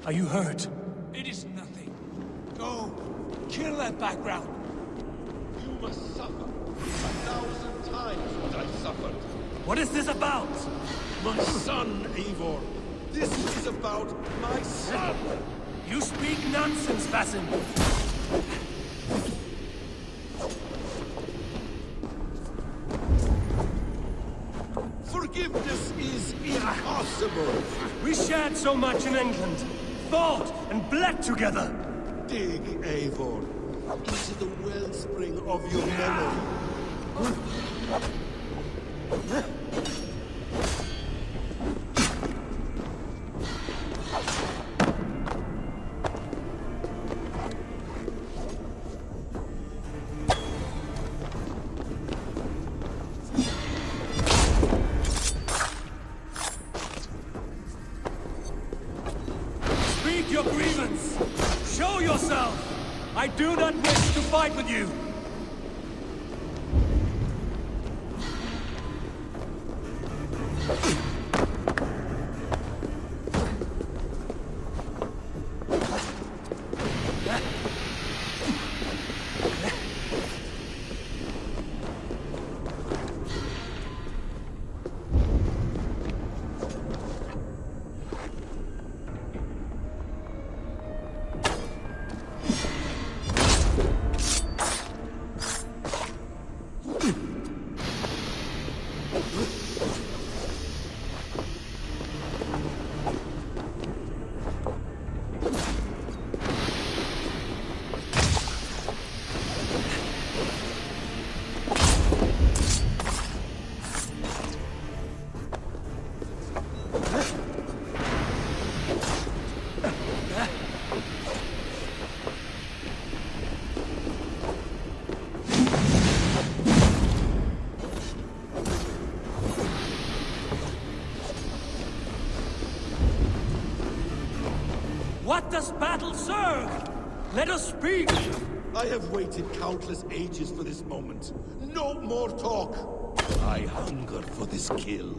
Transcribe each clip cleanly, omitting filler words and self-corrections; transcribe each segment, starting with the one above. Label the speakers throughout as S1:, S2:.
S1: Are you hurt?
S2: It is nothing. Go. Kill that background.
S3: You must suffer 1,000 times what I suffered.
S1: What is this about?
S3: My son, Eivor. This is about my son.
S1: You speak nonsense, Basim.
S3: Forgiveness is impossible.
S1: We shared so much in England. Fought and bled together.
S3: Dig, Eivor, into the wellspring of your memory.
S1: Speak your grievance. Show yourself. I do not wish to fight with you. What does battle serve? Let us speak!
S3: I have waited countless ages for this moment. No more talk. I hunger for this kill.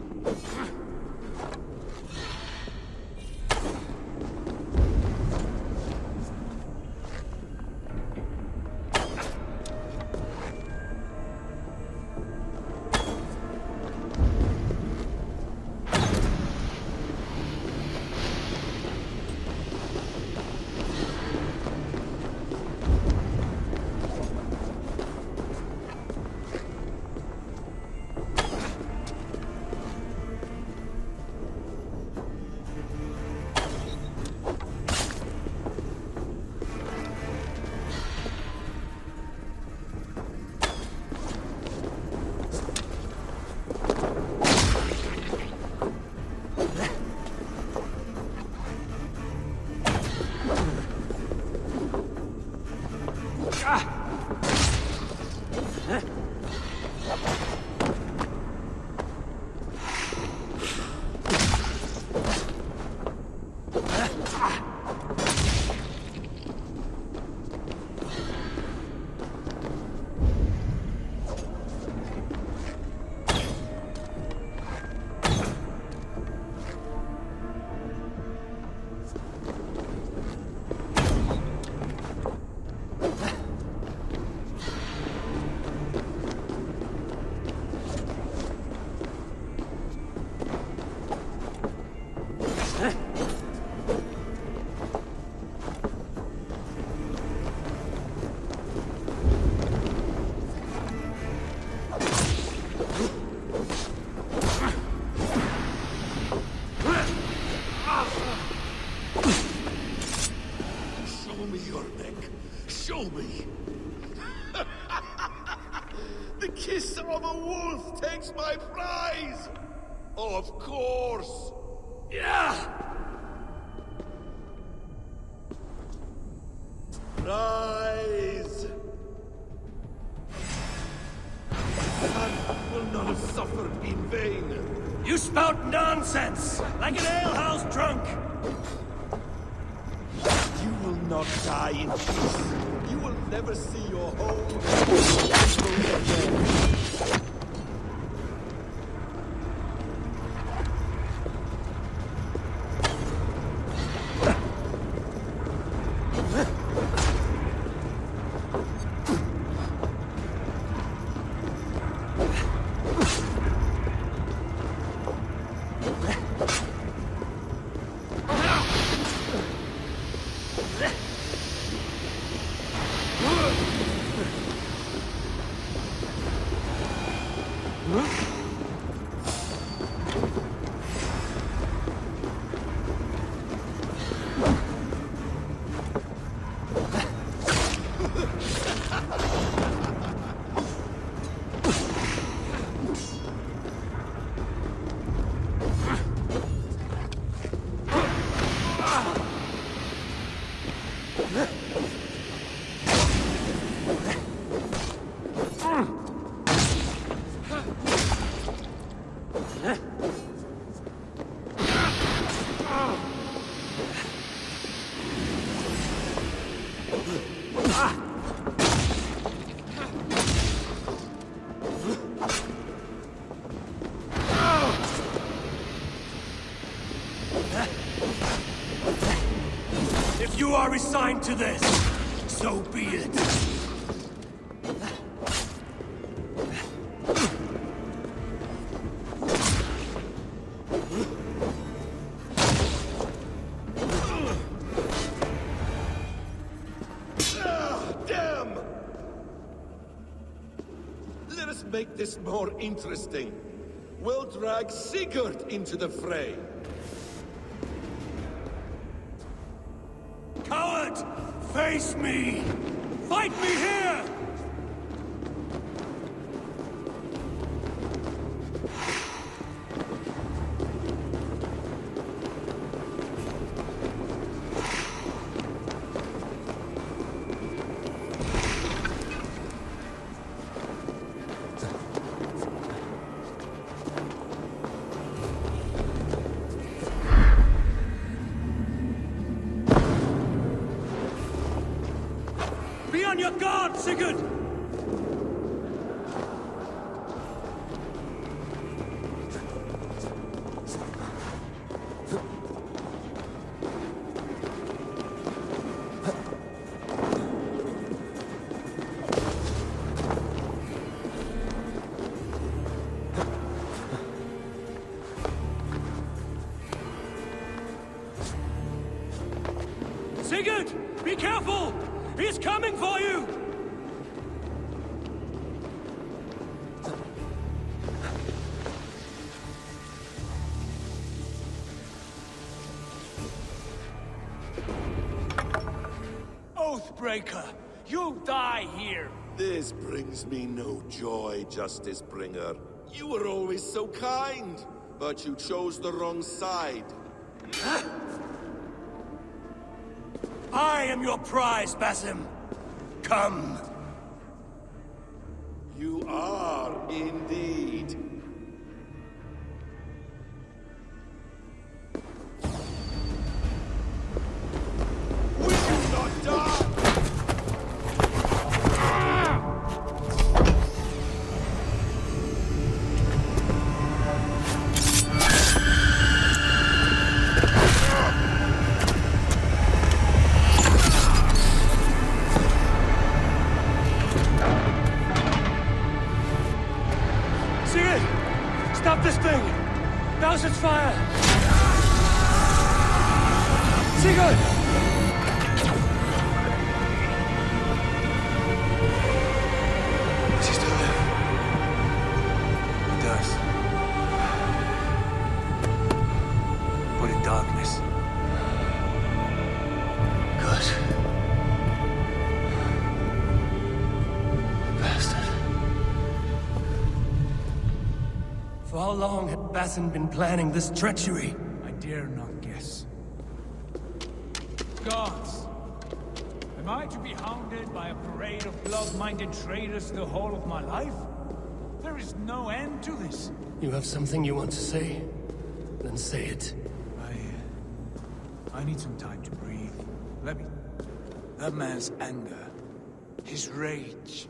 S3: Show me. The kiss of a wolf takes my prize. Of course.
S1: Yeah!
S3: Rise. Son will not have suffered in vain.
S1: You spout nonsense, like an alehouse drunk.
S3: You will not die in peace. You will never see your home again.
S1: If you are resigned to this, so be it.
S3: Damn! Let us make this more interesting. We'll drag Sigurd into the fray.
S1: Coward! Face me! Fight me here! Be on your guard, Sigurd! Sigurd! Be careful! He's coming for you!
S2: Oathbreaker! You die here!
S3: This brings me no joy, Justice Bringer. You were always so kind, but you chose the wrong side.
S1: I am your prize, Basim. Come.
S3: You are indeed. Will you not die?
S1: Sigurd! Stop this thing! Douse its fire! Sigurd!
S2: Does he still live? He does. But in darkness. Good. Bastard.
S1: For how long had Basim been planning this treachery?
S2: I dare not guess. Gods! Am I to be hounded by a parade of blood-minded traitors the whole of my life? There is no end to this.
S1: You have something you want to say? Then say it.
S2: I need some time to breathe. Let me... That man's anger, his rage...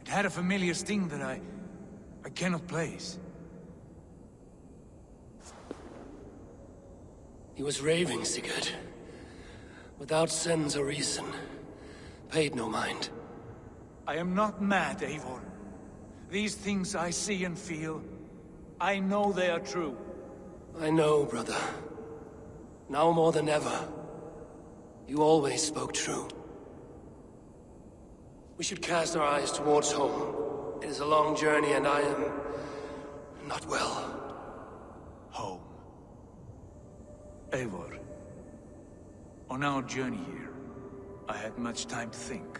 S2: It had a familiar sting that I cannot place.
S1: He was raving, Sigurd. Without sense or reason. Paid no mind.
S2: I am not mad, Eivor. These things I see and feel, I know they are true.
S1: I know, brother. Now more than ever. You always spoke true. We should cast our eyes towards home. It is a long journey and I am... not well.
S2: Home. Eivor. On our journey here, I had much time to think.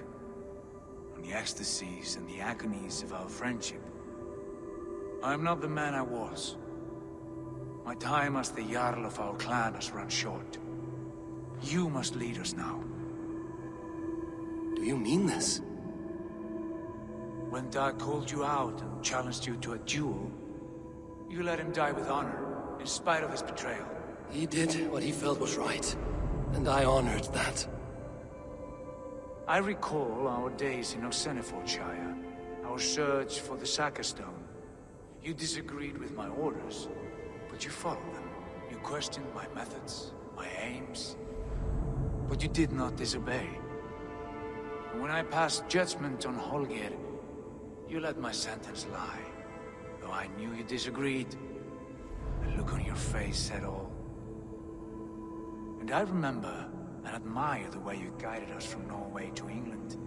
S2: On the ecstasies and the agonies of our friendship. I am not the man I was. My time as the Jarl of our clan has run short. You must lead us now.
S1: Do you mean this?
S2: When Dag called you out and challenged you to a duel, you let him die with honor, in spite of his betrayal.
S1: He did what he felt was right, and I honored that.
S2: I recall our days in Osenifordshire, our search for the Saka Stone. You disagreed with my orders, but you followed them. You questioned my methods, my aims. but you did not disobey. And when I passed judgment on Holger, you let my sentence lie. Though I knew you disagreed, the look on your face said all. And I remember and admire the way you guided us from Norway to England.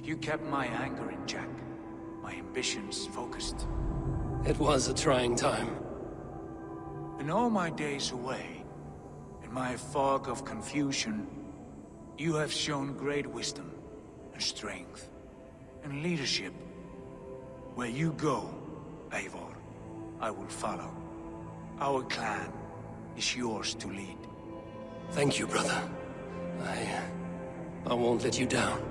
S2: You kept my anger in check, my ambitions focused.
S4: It was a trying time.
S2: In all my days away, in my fog of confusion, you have shown great wisdom and strength and leadership. Where you go, Eivor, I will follow. Our clan is yours to lead.
S4: Thank you, brother. I won't let you down.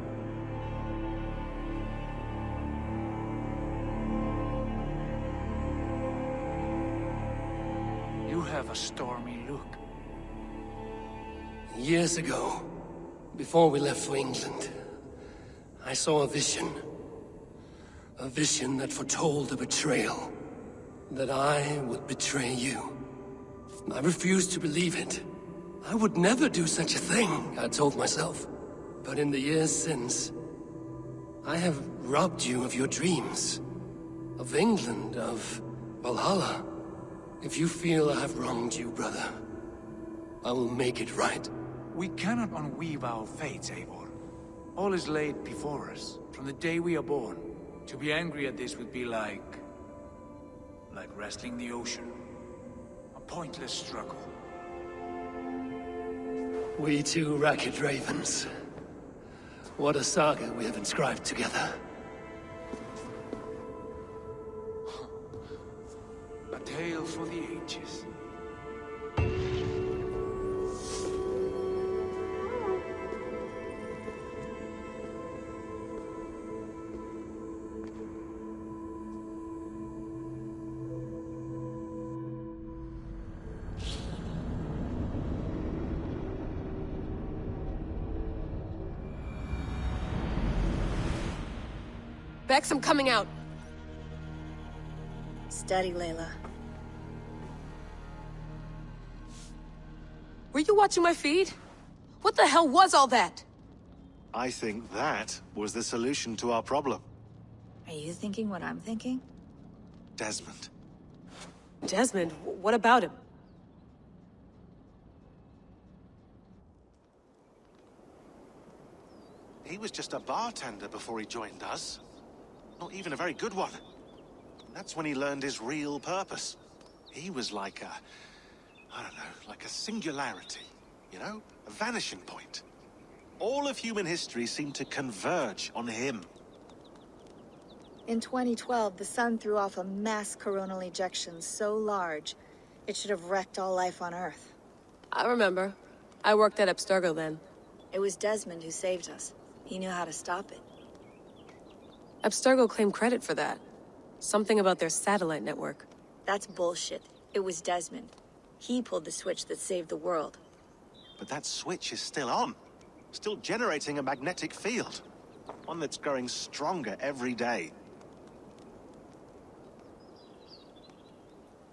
S2: You have a stormy look.
S4: Years ago, before we left for England, I saw a vision. A vision that foretold a betrayal. That I would betray you. I refused to believe it. I would never do such a thing, I told myself. But in the years since, I have robbed you of your dreams. Of England, of Valhalla. If you feel I have wronged you, brother, I will make it right.
S2: We cannot unweave our fates, Eivor. All is laid before us, from the day we are born. To be angry at this would be like wrestling the ocean. A pointless struggle.
S4: We two racket ravens. What a saga we have inscribed together.
S2: A tale for the ages.
S5: Bex, I'm coming out.
S6: Steady, Layla.
S5: Were you watching my feed? What the hell was all that?
S7: I think that was the solution to our problem.
S6: Are you thinking what I'm thinking?
S7: Desmond.
S5: Desmond, what about him?
S7: He was just a bartender before he joined us. Not even a very good one. That's when he learned his real purpose. He was like a... I don't know, like a singularity. You know? A vanishing point. All of human history seemed to converge on him.
S6: In 2012, the sun threw off a mass coronal ejection so large, it should have wrecked all life on Earth.
S5: I remember. I worked at Abstergo then.
S6: It was Desmond who saved us. He knew how to stop it.
S5: Abstergo claimed credit for that. Something about their satellite network.
S6: That's bullshit. It was Desmond. He pulled the switch that saved the world.
S7: But that switch is still on. Still generating a magnetic field. One that's growing stronger every day.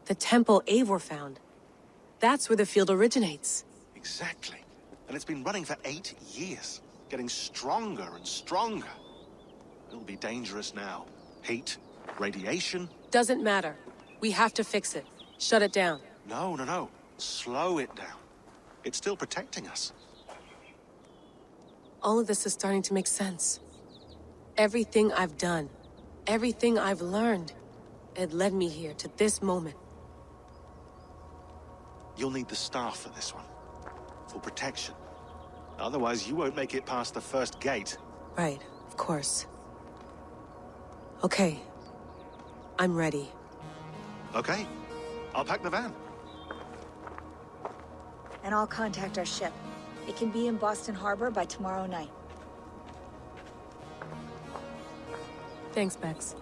S5: The temple Eivor found. That's where the field originates.
S7: Exactly. And it's been running for 8 years. Getting stronger and stronger. It'll be dangerous now. Heat, radiation.
S5: Doesn't matter. We have to fix it. Shut it down.
S7: No. Slow it down. It's still protecting us.
S5: All of this is starting to make sense. Everything I've done, everything I've learned, it led me here to this moment.
S7: You'll need the staff for this one. For protection. Otherwise, you won't make it past the first gate.
S5: Right, of course. Okay. I'm ready.
S7: Okay. I'll pack the van.
S6: And I'll contact our ship. It can be in Boston Harbor by tomorrow night.
S5: Thanks, Bex.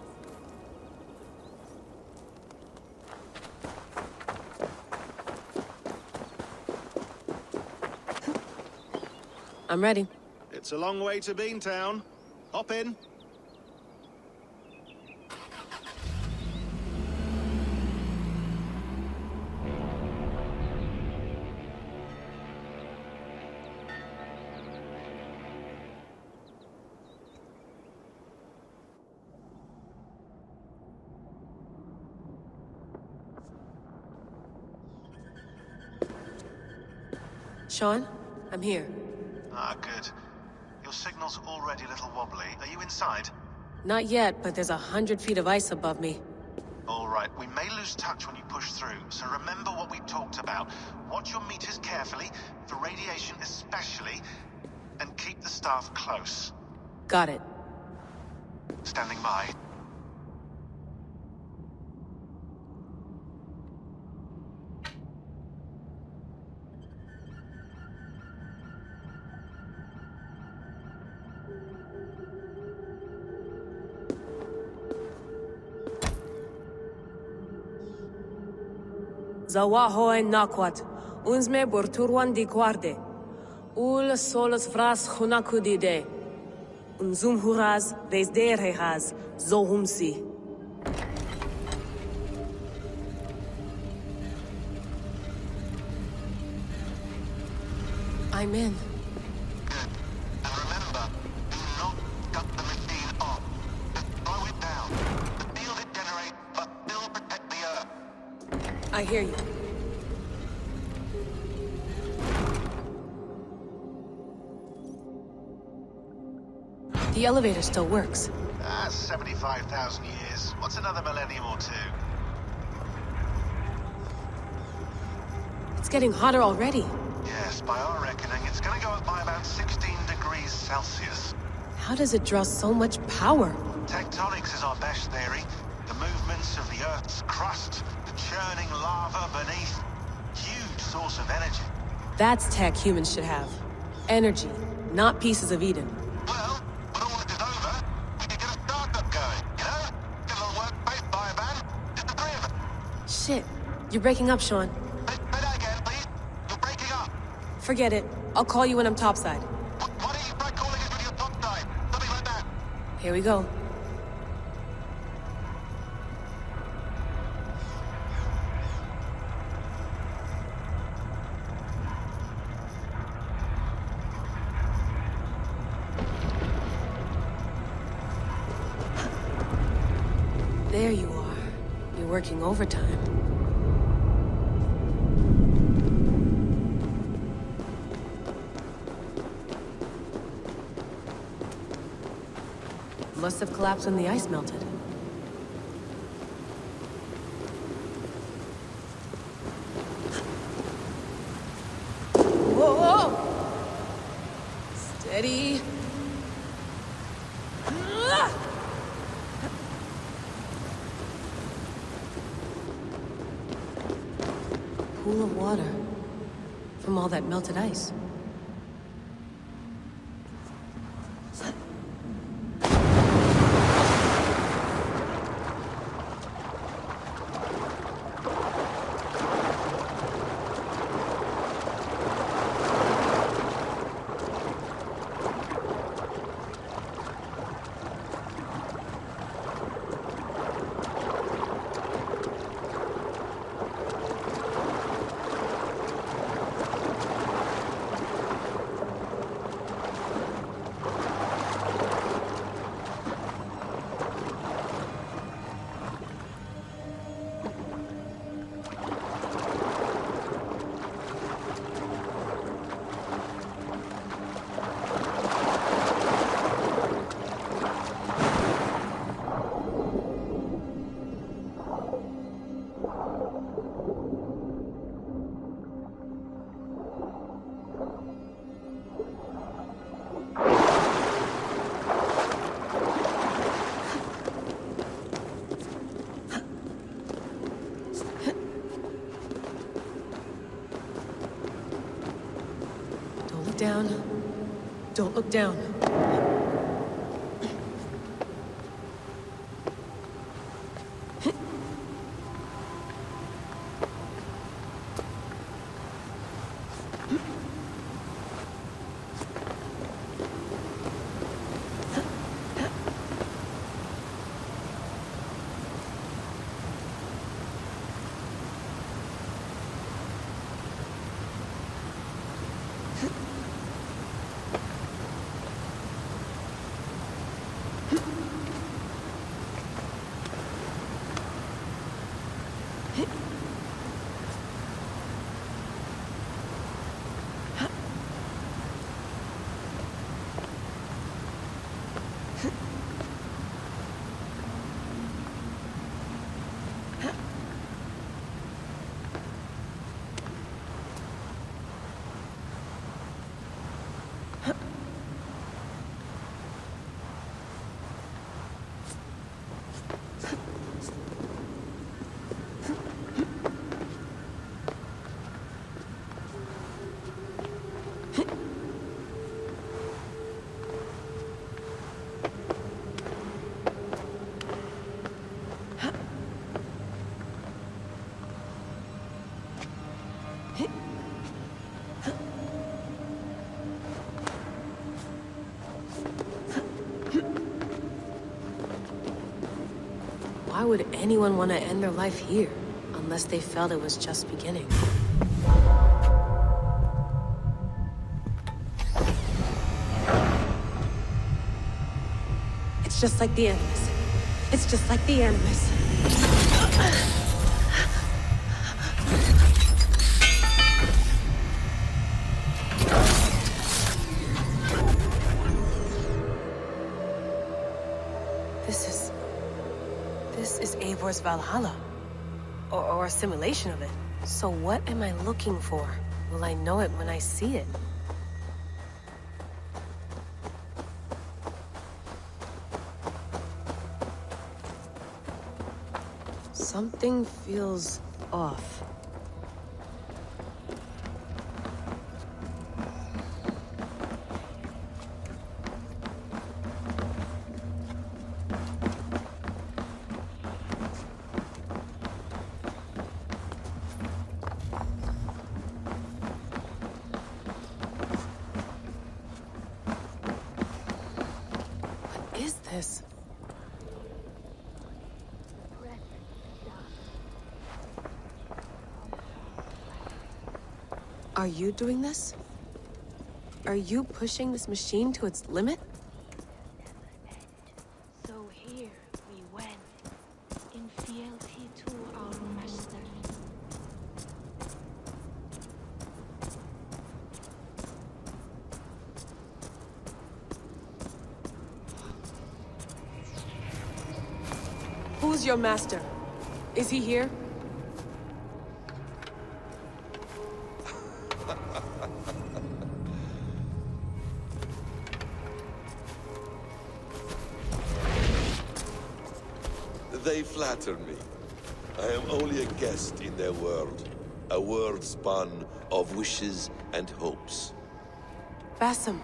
S5: I'm ready.
S7: It's a long way to Beantown. Hop in.
S5: Sean, I'm here.
S7: Ah, good. Your signal's already a little wobbly. Are you inside?
S5: Not yet, but there's 100 feet of ice above me.
S7: All right, we may lose touch when you push through, so remember what we talked about. Watch your meters carefully, for radiation especially, and keep the staff close.
S5: Got it.
S7: Standing by.
S5: Zawahoe nakwat, unzme burturwan di guarde. Ul solos vras hunakudide. Unzum huraz, desderehaz, zohumsi. I'm in.
S7: Good. And remember, do not cut the machine off. Just slow it down. The field it generates, but still protect the Earth.
S5: I hear you. The elevator still works.
S7: That's 75,000 years. What's another millennium or two?
S5: It's getting hotter already.
S7: Yes, by our reckoning, it's gonna go up by about 16 degrees Celsius.
S5: How does it draw so much power?
S7: Tectonics is our best theory. The movements of the Earth's crust, the churning lava beneath. Huge source of energy.
S5: That's tech humans should have. Energy, not pieces of Eden.
S7: Well, when all this is over, we can get a startup going, you know? Get a little workspace, buy a van, just the three of us.
S5: Shit, you're breaking up, Sean.
S7: Say that again, please. You're breaking up.
S5: Forget it. I'll call you when I'm topside.
S7: Why don't you try calling us when you're topside? Something like that.
S5: Here we go. There you are. You're working overtime. Must have collapsed when the ice melted. Whoa! Steady. Pool of water from all that melted ice. Down. Don't look down. Why would anyone want to end their life here? Unless they felt it was just beginning. It's just like the Animus. It's just like the Animus. This is Eivor's Valhalla. Or a simulation of it. So what am I looking for? Will I know it when I see it? Something feels off. What is this? Are you doing this? Are you pushing this machine to its limit?
S8: So here we went, in fealty to our master.
S5: Who's your master? Is he here?
S3: They flatter me. I am only a guest in their world. A world spun of wishes and hopes.
S5: Basim,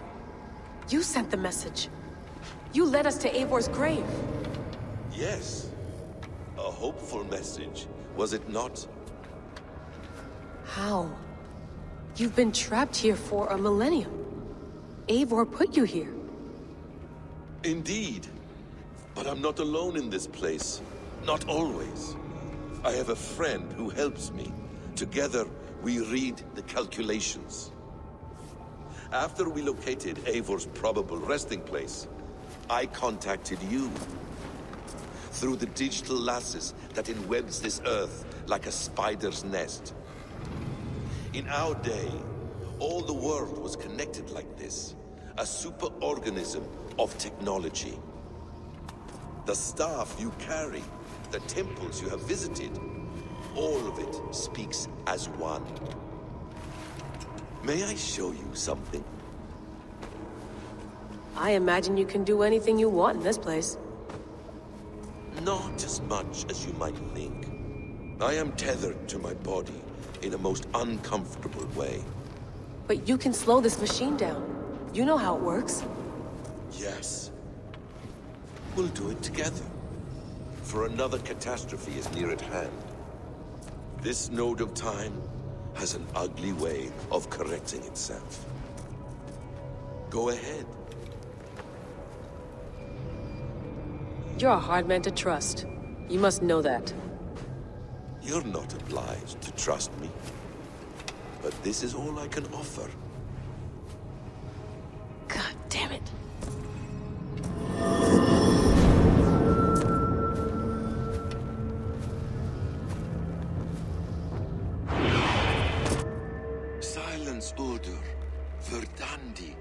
S5: you sent the message. You led us to Eivor's grave.
S3: Yes. A hopeful message, was it not?
S5: How? You've been trapped here for a millennium. Eivor put you here.
S3: Indeed. But I'm not alone in this place. Not always. I have a friend who helps me. Together, we read the calculations. After we located Eivor's probable resting place, I contacted you. Through the digital lasses that enwebs this earth like a spider's nest. In our day, all the world was connected like this. A superorganism of technology. The staff you carry, the temples you have visited, all of it speaks as one. May I show you something?
S5: I imagine you can do anything you want in this place.
S3: Not as much as you might think. I am tethered to my body in a most uncomfortable way.
S5: But you can slow this machine down. You know how it works.
S3: Yes. We'll do it together. For another catastrophe is near at hand. This node of time has an ugly way of correcting itself. Go ahead.
S5: You're a hard man to trust. You must know that.
S3: You're not obliged to trust me. But this is all I can offer.
S5: God damn it.
S3: Silence, Udur. Verdandi.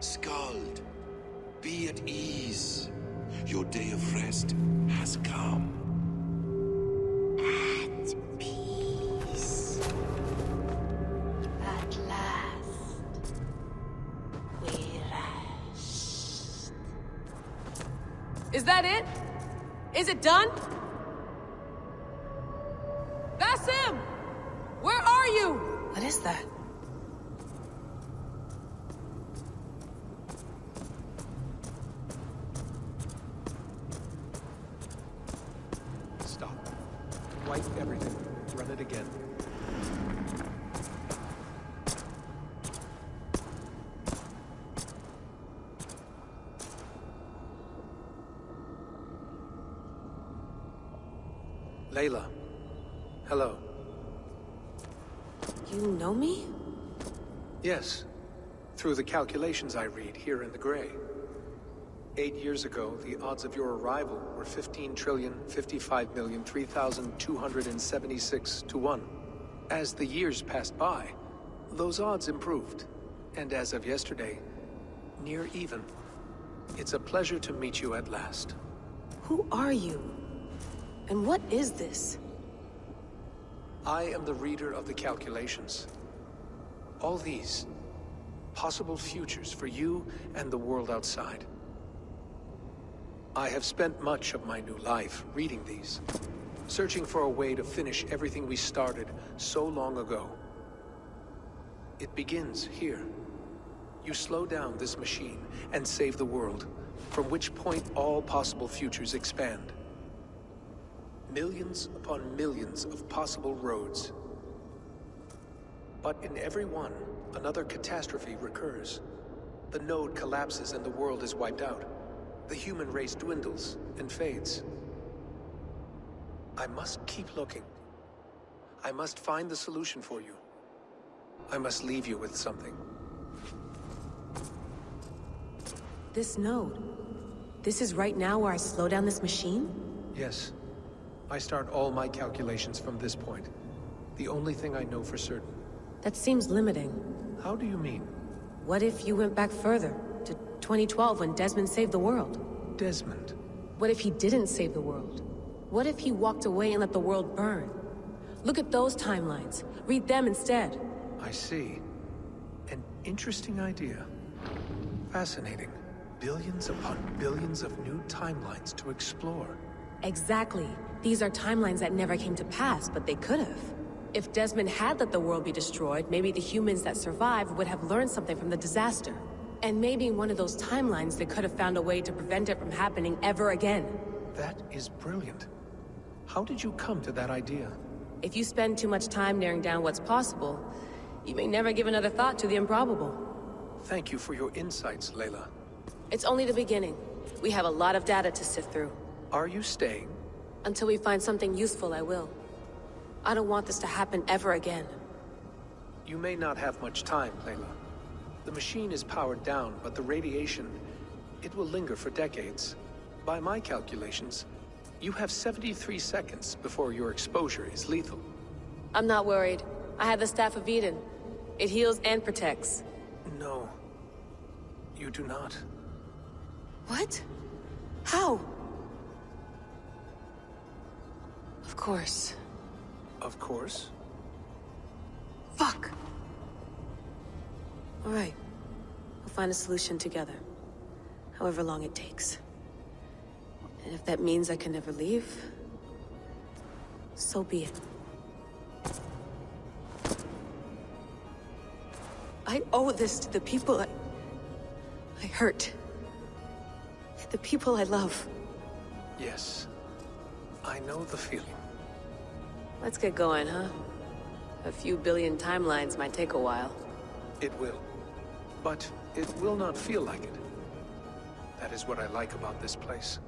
S3: Skald. Be at ease. Your day of rest has come.
S8: At peace. At last, we rest.
S5: Is that it? Is it done? Basim! Where are you? What is that?
S9: Stop. Wipe everything. Run it again. Layla. Hello.
S5: You know me?
S9: Yes. Through the calculations I read here in the gray. 8 years ago, the odds of your arrival were 15,055,003,276 to 1. As the years passed by, those odds improved. And as of yesterday, near even. It's a pleasure to meet you at last.
S5: Who are you? And what is this?
S9: I am the reader of the calculations. All these possible futures for you and the world outside. I have spent much of my new life reading these, searching for a way to finish everything we started so long ago. It begins here. You slow down this machine and save the world, from which point all possible futures expand. Millions upon millions of possible roads. But in every one, another catastrophe recurs. The node collapses and the world is wiped out. The human race dwindles and fades. I must keep looking. I must find the solution for you. I must leave you with something.
S5: This node. This is right now where I slow down this machine?
S9: Yes. I start all my calculations from this point. The only thing I know for certain.
S5: That seems limiting.
S9: How do you mean?
S5: What if you went back further, to 2012 when Desmond saved the world?
S9: Desmond?
S5: What if he didn't save the world? What if he walked away and let the world burn? Look at those timelines. Read them instead.
S9: I see. An interesting idea. Fascinating. Billions upon billions of new timelines to explore.
S5: Exactly. These are timelines that never came to pass, but they could have. If Desmond had let the world be destroyed, maybe the humans that survived would have learned something from the disaster. And maybe in one of those timelines they could have found a way to prevent it from happening ever again.
S9: That is brilliant. How did you come to that idea?
S5: If you spend too much time narrowing down what's possible, you may never give another thought to the improbable.
S9: Thank you for your insights, Layla.
S5: It's only the beginning. We have a lot of data to sift through.
S9: Are you staying?
S5: Until we find something useful, I will. I don't want this to happen ever again.
S9: You may not have much time, Layla. The machine is powered down, but the radiation, it will linger for decades. By my calculations, you have 73 seconds before your exposure is lethal.
S5: I'm not worried. I have the Staff of Eden. It heals and protects.
S9: No. You do not.
S5: What? How? Of course.
S9: Of course.
S5: Fuck! All right. We'll find a solution together. However long it takes. And if that means I can never leave, so be it. I owe this to the people I hurt. The people I love.
S9: Yes. I know the feeling.
S5: Let's get going, huh? A few billion timelines might take a while.
S9: It will. But it will not feel like it. That is what I like about this place.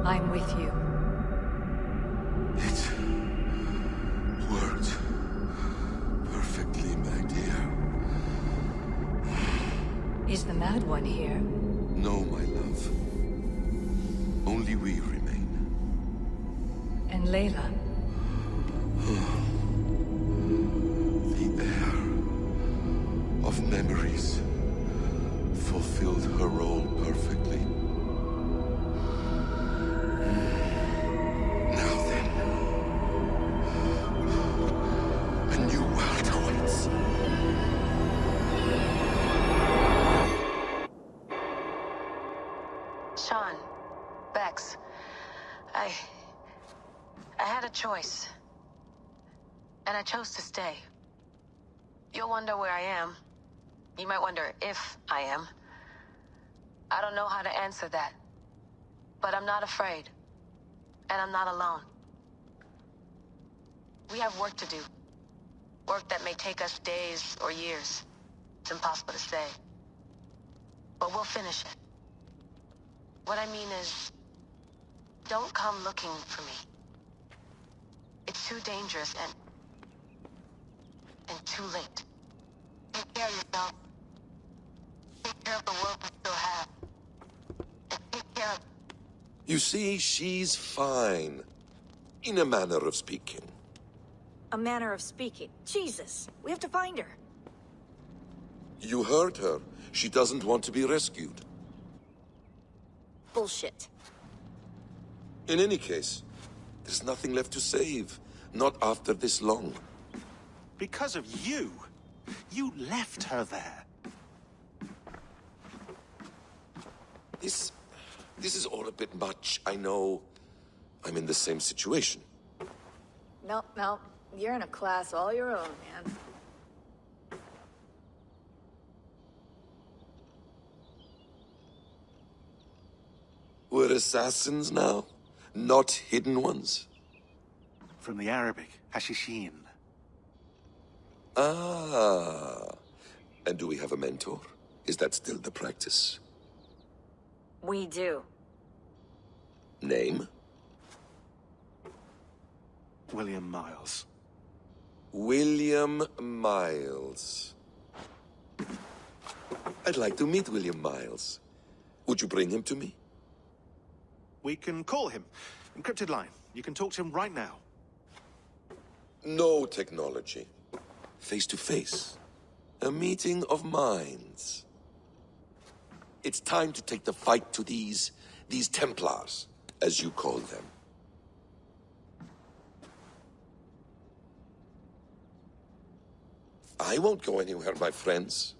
S10: I'm with you.
S3: It worked perfectly, my dear.
S10: Is the Mad One here?
S3: No, my love. Only we remain.
S10: And Layla?
S3: The air memories fulfilled her role perfectly. Now then, a new world awaits.
S5: Sean, Bex, I had a choice. And I chose to stay. You'll wonder where I am. You might wonder if I am. I don't know how to answer that. But I'm not afraid. And I'm not alone. We have work to do. Work that may take us days or years. It's impossible to say. But we'll finish it. What I mean is, don't come looking for me. It's too dangerous and too late. Take care of yourself. Take care of the world we still have. And take care of...
S3: You see, she's fine. In a manner of speaking.
S6: A manner of speaking. Jesus, we have to find her.
S3: You heard her. She doesn't want to be rescued.
S6: Bullshit.
S3: In any case, there's nothing left to save. Not after this long.
S7: Because of you. You left her there.
S3: This is all a bit much. I know I'm in the same situation.
S6: No. You're in a class all your own, man.
S3: We're assassins now, not hidden ones.
S7: From the Arabic, Hashishin.
S3: Ah. And do we have a mentor? Is that still the practice?
S6: We do.
S3: Name?
S7: William Miles.
S3: William Miles. I'd like to meet William Miles. Would you bring him to me?
S7: We can call him. Encrypted line. You can talk to him right now.
S3: No technology. Face to face. A meeting of minds. It's time to take the fight to these Templars, as you call them. I won't go anywhere, my friends.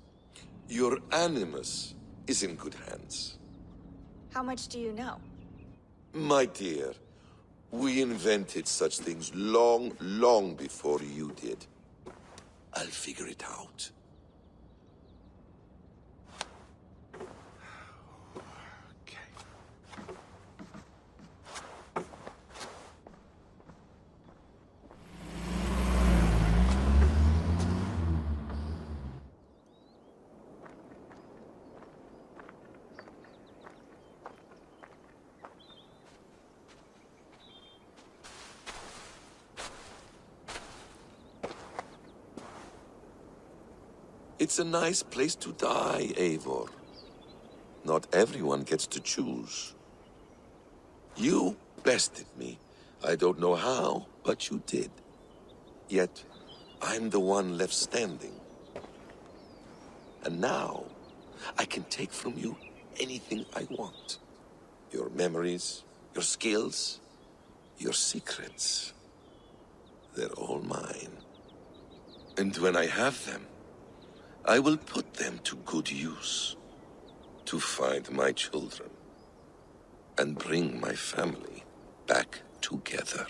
S3: Your animus is in good hands.
S6: How much do you know?
S3: My dear, we invented such things long before you did. I'll figure it out. It's a nice place to die, Eivor. Not everyone gets to choose. You bested me. I don't know how, but you did. Yet, I'm the one left standing. And now, I can take from you anything I want. Your memories, your skills, your secrets. They're all mine. And when I have them, I will put them to good use. To find my children. And bring my family back together.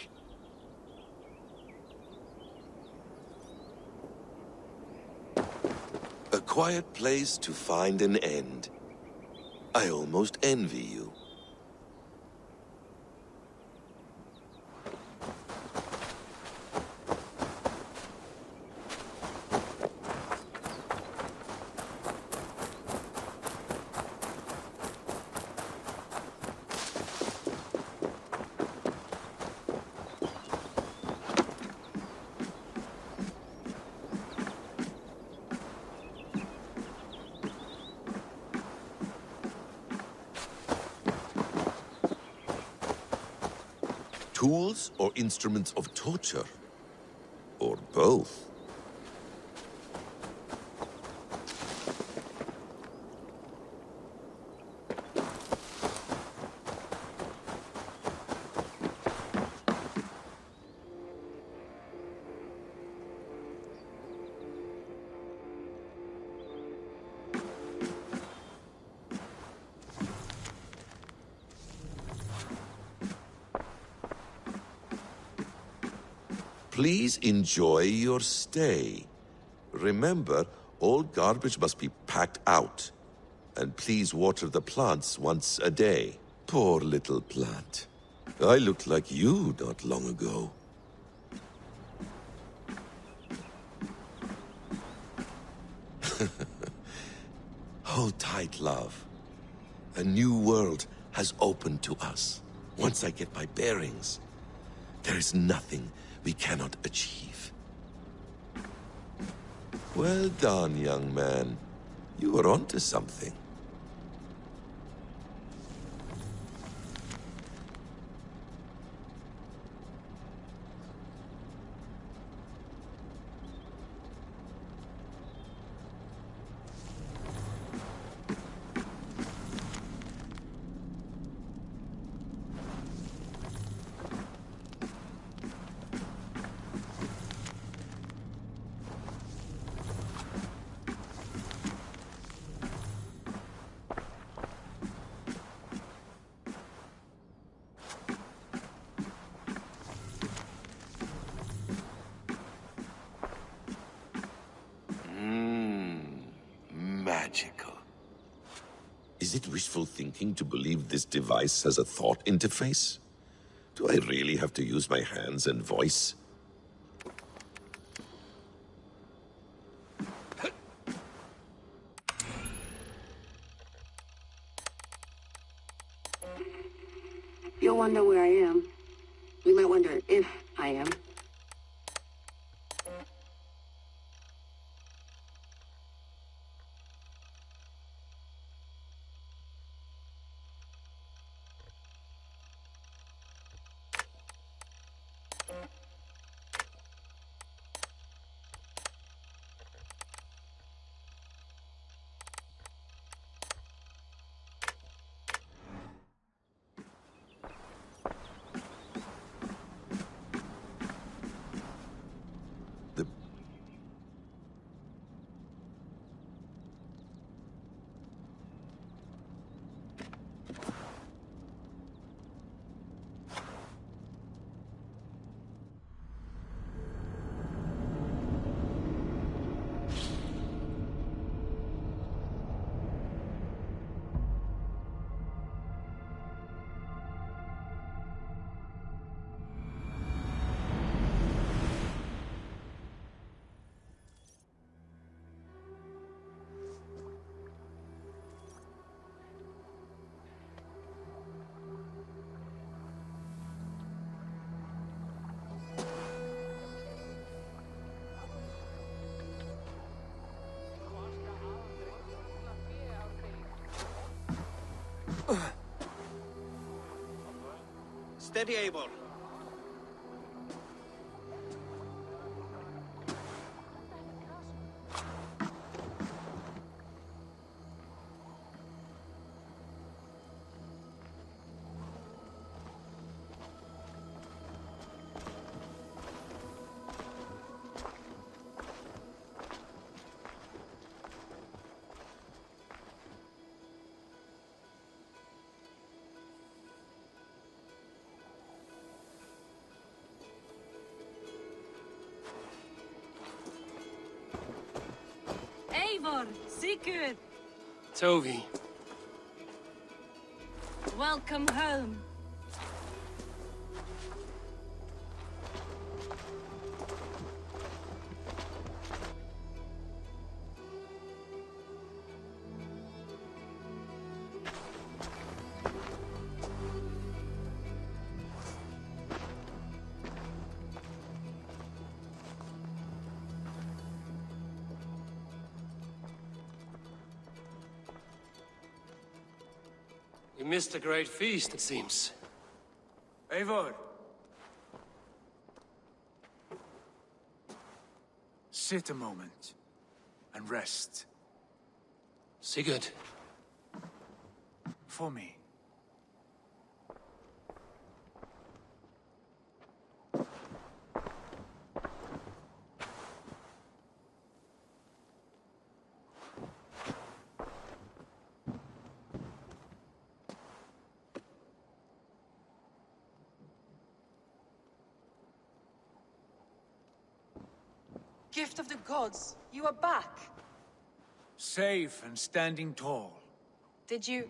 S3: A quiet place to find an end. I almost envy you. Tools or instruments of torture? Or both? Please enjoy your stay. Remember, all garbage must be packed out. And please water the plants once a day. Poor little plant. I looked like you not long ago. Hold tight, love. A new world has opened to us. Once I get my bearings, there is nothing we cannot achieve. Well done, young man. You were onto something. Magical. Is it wishful thinking to believe this device has a thought interface? Do I really have to use my hands and voice?
S11: You'll wonder where I am. You might wonder if I am.
S12: Steady, Eivor.
S8: Eivor, Sigurd,
S4: Toby.
S8: welcome home.
S4: You missed a great feast, it seems.
S2: Eivor! Sit a moment and rest.
S4: Sigurd.
S2: For me.
S13: Gift of the gods, you are back.
S2: Safe and standing tall.
S13: Did you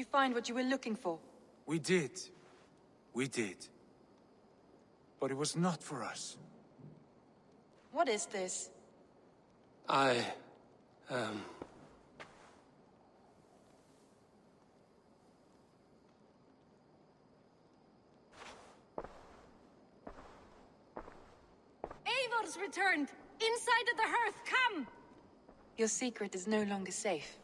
S13: find what you were looking for?
S2: We did. We did. But it was not for us.
S13: What is this?
S8: Eivor returned! Inside of the hearth, come!
S13: Your secret is no longer safe.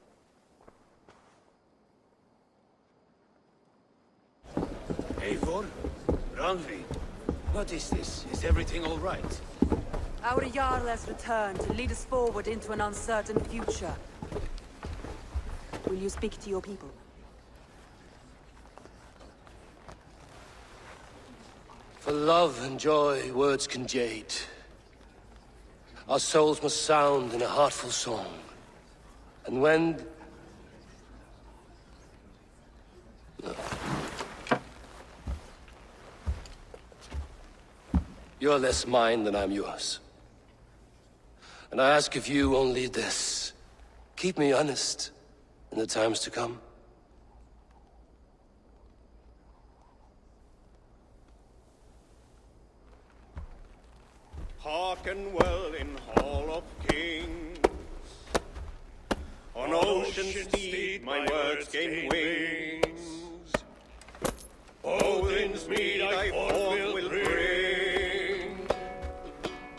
S14: Eivor? Randvi? What is this? Is everything all right?
S15: Our Jarl has returned to lead us forward into an uncertain future. Will you speak to your people?
S4: For love and joy, words can jade. Our souls must sound in a heartful song. And when... You're less mine than I'm yours. And I ask of you only this. Keep me honest in the times to come.
S12: Hearken well in Hall of Kings. On ocean steed my words gain wings. Odin's mead I forth will bring.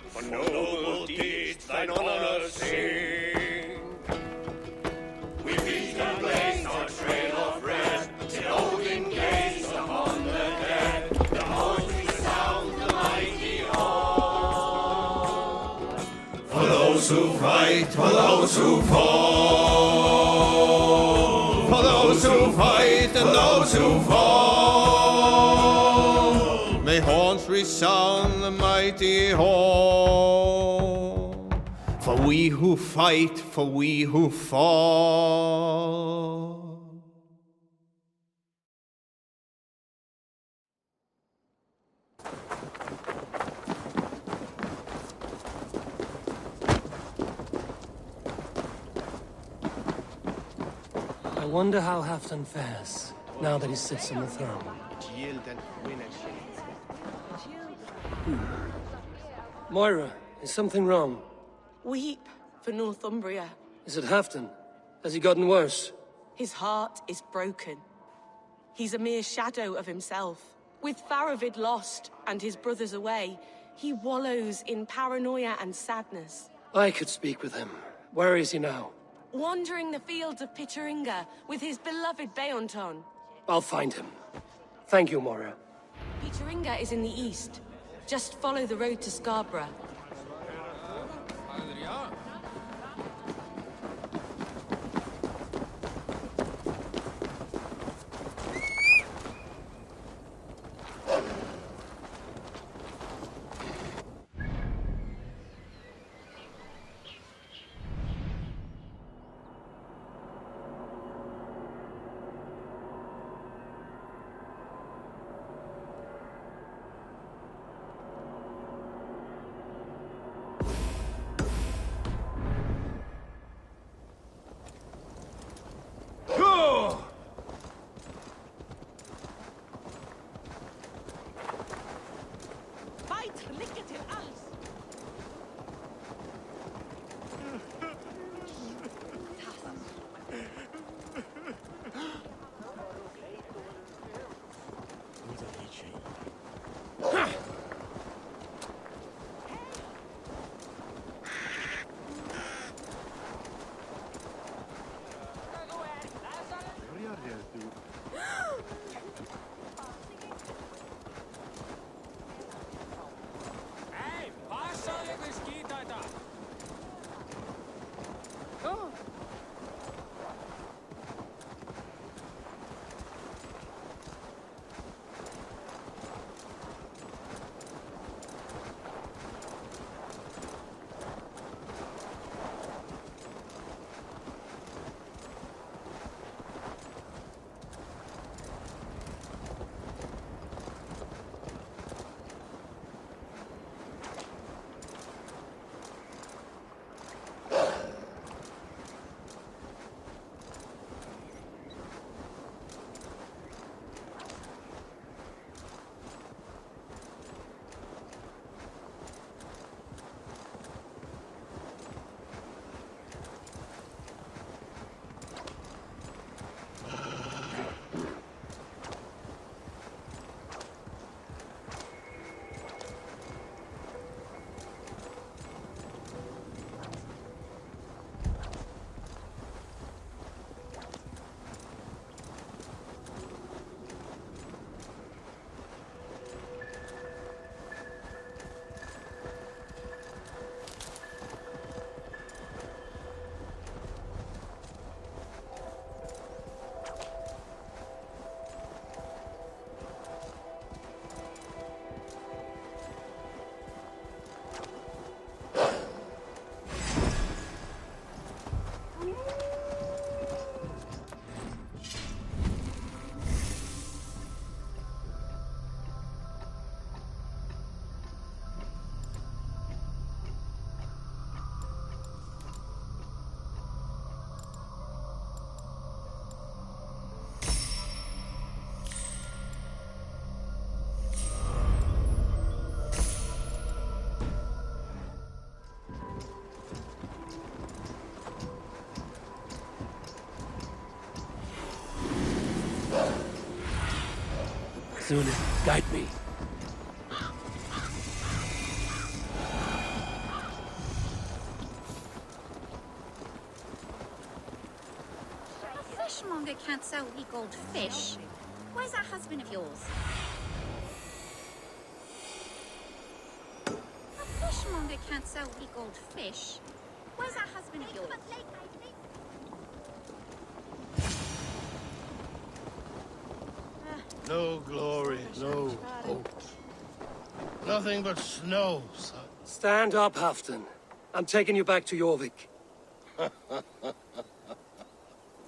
S12: For noble deeds thine honor sing. We beat and blaze our trail of red, till Odin gazed upon the dead. The horns we sound the mighty horn. For those who fight, for those who fall. For those who fight and those who fall. May horns resound the mighty horn. For we who fight, for we who fall.
S4: I wonder how Halfdan fares, now that he sits on the throne. Moira, is something wrong?
S16: Weep for Northumbria.
S4: Is it Halfdan? Has he gotten worse?
S16: His heart is broken. He's a mere shadow of himself. With Faravid lost and his brothers away, he wallows in paranoia and sadness.
S4: I could speak with him. Where is he now?
S16: Wandering the fields of Pitaringa with his beloved Beonton.
S4: I'll find him. Thank you, Moira.
S16: Pitaringa is in the east. Just follow the road to Scarborough.
S4: Soon, guide me.
S17: A fishmonger can't sell weak old fish. Where's that husband of yours? A fishmonger can't sell weak old fish. Where's that husband of yours?
S12: No glory, no hope. Nothing but snow, son.
S4: Stand up, Halfton. I'm taking you back to Jorvik.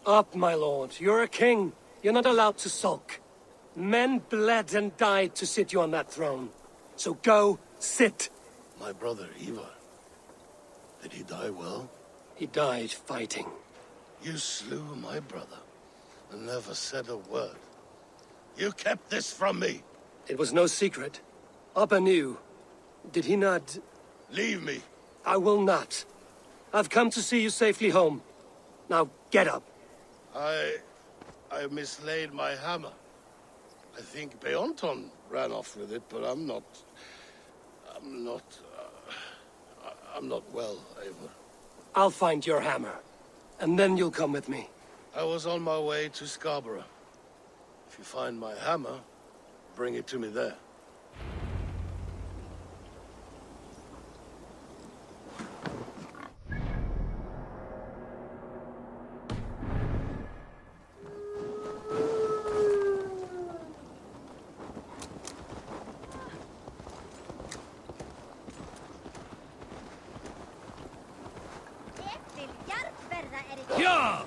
S4: Up, my lord. You're a king. You're not allowed to sulk. Men bled and died to sit you on that throne. So go, sit.
S12: My brother, Ivar. Did he die well?
S4: He died fighting.
S12: You slew my brother and never said a word. You kept this from me.
S4: It was no secret. Abba knew. Did he not...
S12: Leave me.
S4: I will not. I've come to see you safely home. Now, get up.
S12: I mislaid my hammer. I think Beonton ran off with it, but I'm not well, Eivor.
S4: I'll find your hammer. And then you'll come with me.
S12: I was on my way to Scarborough. If you find my hammer, bring it to me there.
S4: Yeah!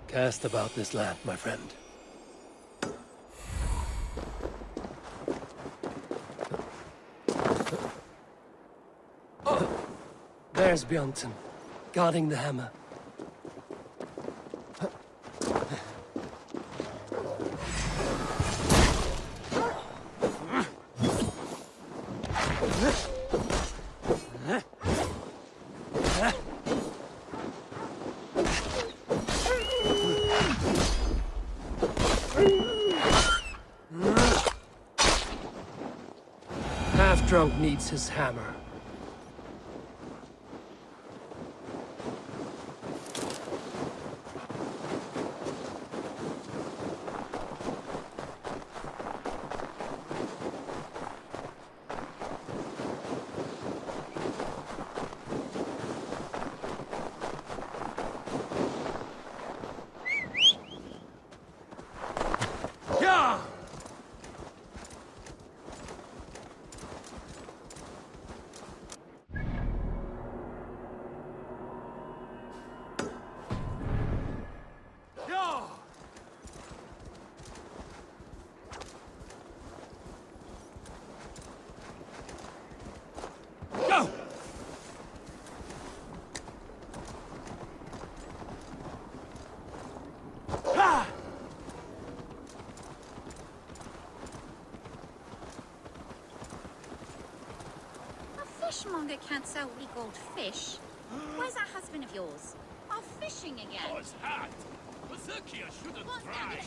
S4: Cast about this land, my friend. There's Bjornton, guarding the hammer. Half-drunk needs his hammer.
S17: Fishmonger can't sell weak old fish. Where's that husband of yours? Off fishing again.
S1: Oh, it's hot. Berserkia shouldn't try.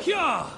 S4: Yeah!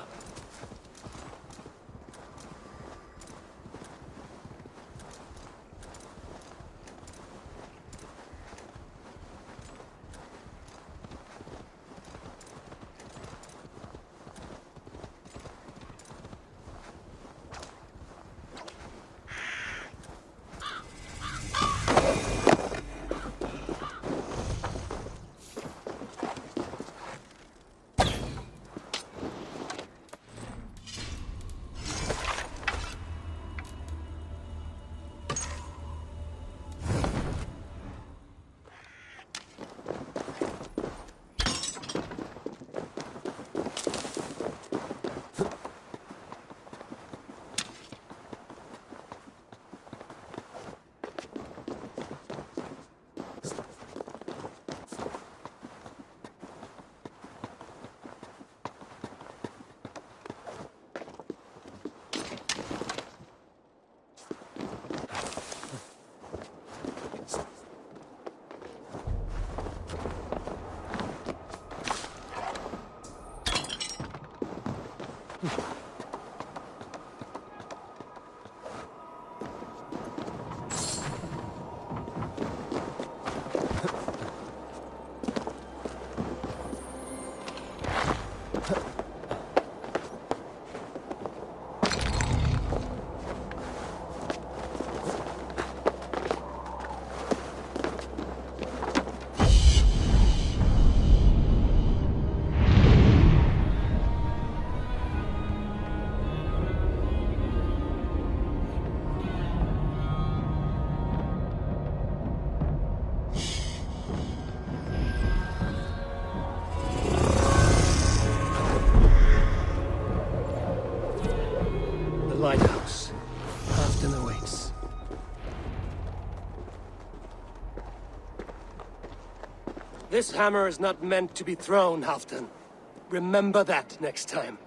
S4: Lighthouse. Halfton awaits. This hammer is not meant to be thrown, Halfton. Remember that next time.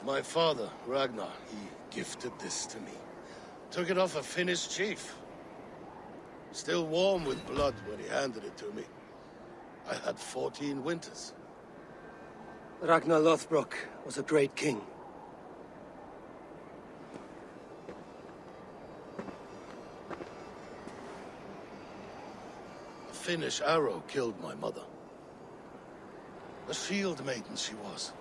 S18: My father, Ragnar, he gifted this to me. Took it off a Finnish chief. Still warm with blood when he handed it to me. I had 14 winters.
S4: Ragnar Lothbrok was a great king.
S18: A Finnish arrow killed my mother. A shield maiden she was.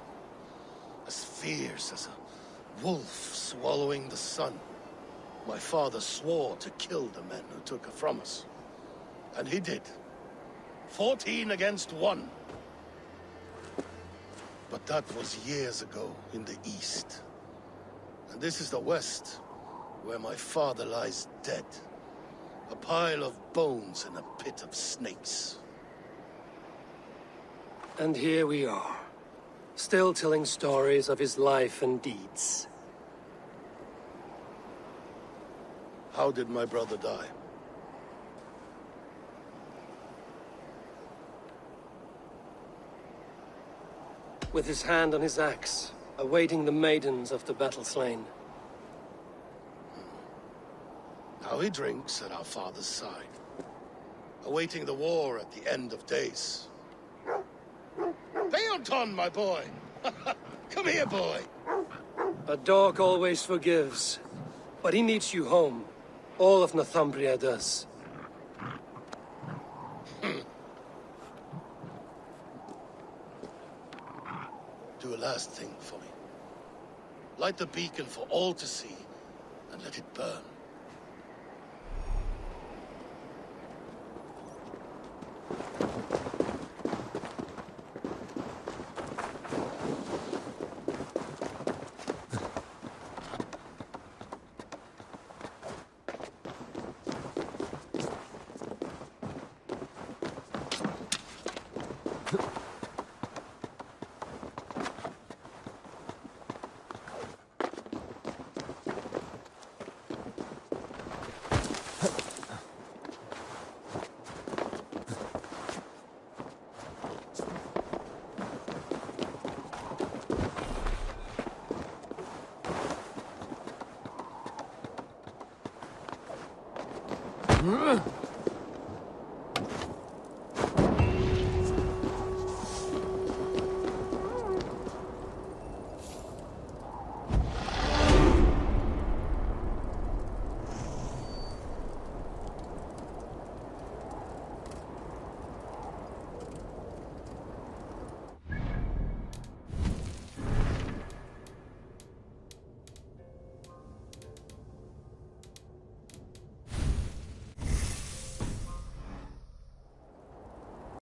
S18: As fierce as a wolf swallowing the sun. My father swore to kill the men who took her from us. And he did. 14 against 1. But that was years ago in the east. And this is the west, where my father lies dead. A pile of bones in a pit of snakes.
S4: And here we are, still telling stories of his life and deeds.
S18: How did my brother die?
S4: With his hand on his axe, awaiting the maidens of the battle slain.
S18: Now he drinks at our father's side, awaiting the war at the end of days. Beoton, my boy! Come here, boy!
S4: A dog always forgives, but he needs you home. All of Northumbria does.
S18: Do a last thing for me. Light the beacon for all to see, and let it burn.
S4: Ugh!